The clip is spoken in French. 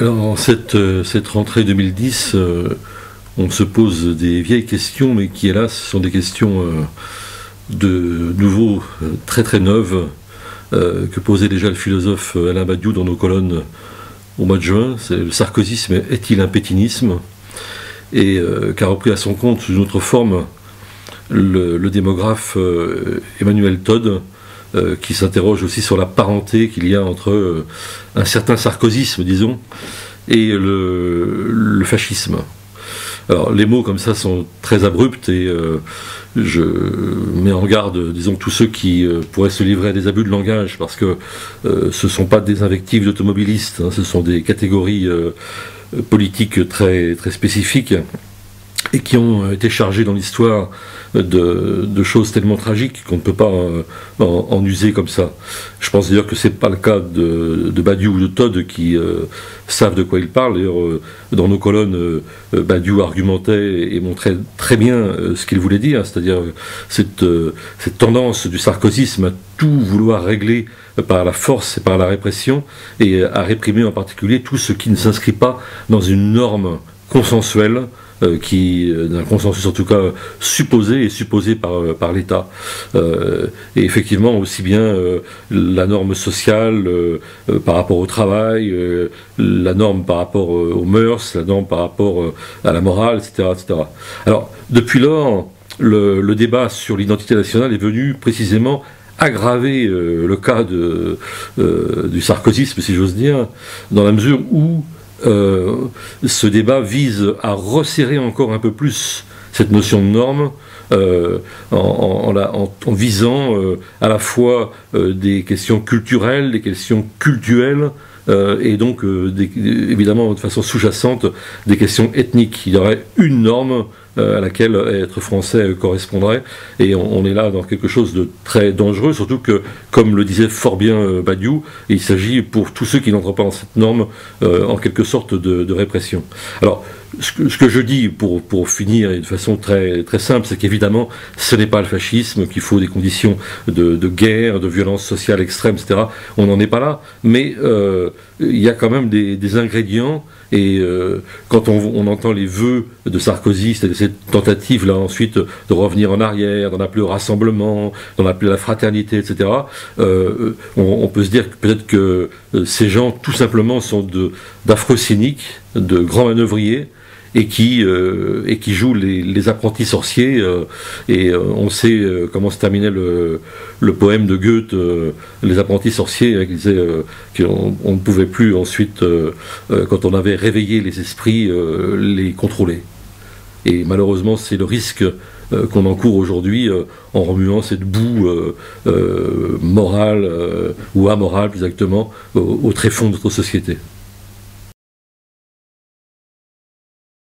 Alors, en cette rentrée 2010, on se pose des vieilles questions, mais qui, hélas, sont des questions de nouveau très très neuves, que posait déjà le philosophe Alain Badiou dans nos colonnes au mois de juin. C'est le sarkozysme est-il un pétinisme? Et qu'a repris à son compte sous une autre forme le démographe Emmanuel Todd, qui s'interroge aussi sur la parenté qu'il y a entre un certain sarkozysme, disons, et le fascisme. Alors, les mots comme ça sont très abrupts et je mets en garde, disons, tous ceux qui pourraient se livrer à des abus de langage, parce que ce ne sont pas des invectives d'automobilistes, hein, ce sont des catégories politiques très, très spécifiques et qui ont été chargées dans l'histoire de choses tellement tragiques qu'on ne peut pas en user comme ça. Je pense d'ailleurs que c'est pas le cas de Badiou ou de Todd qui savent de quoi ils parlent. D'ailleurs, dans nos colonnes, Badiou argumentait et montrait très bien ce qu'il voulait dire, c'est-à-dire cette tendance du sarkozysme à tout vouloir régler par la force et par la répression, et à réprimer en particulier tout ce qui ne s'inscrit pas dans une norme consensuelle, d'un consensus en tout cas supposé et supposé par l'État. Et effectivement aussi bien la norme sociale par rapport au travail, la norme par rapport aux mœurs, la norme par rapport à la morale, etc., etc. Alors, depuis lors, le débat sur l'identité nationale est venu précisément aggraver le cas du sarkozysme, si j'ose dire, dans la mesure où ce débat vise à resserrer encore un peu plus cette notion de norme, en visant à la fois des questions culturelles, des questions cultuelles, et donc évidemment de façon sous-jacente des questions ethniques. Il y aurait une norme à laquelle être français correspondrait, et on est là dans quelque chose de très dangereux, surtout que, comme le disait fort bien Badiou, il s'agit pour tous ceux qui n'entrent pas dans cette norme en quelque sorte de répression. Alors, ce que je dis pour finir de façon très, très simple, c'est qu'évidemment ce n'est pas le fascisme, qu'il faut des conditions de guerre, de violence sociale extrême, etc. On n'en est pas là, mais il y a quand même des ingrédients, et quand on entend les vœux de Sarkozy, c'est-à-dire cette tentative là ensuite de revenir en arrière, d'en appeler au rassemblement, d'en appeler à la fraternité, etc., on peut se dire que peut-être que ces gens tout simplement sont d'affreux cyniques, de grands manœuvriers, et qui jouent les apprentis sorciers, et on sait comment se terminait le poème de Goethe, les apprentis sorciers, qui disait qu'on ne pouvait plus ensuite, quand on avait réveillé les esprits, les contrôler. Et malheureusement, c'est le risque qu'on encourt aujourd'hui en remuant cette boue morale, ou amorale plus exactement, au tréfonds de notre société.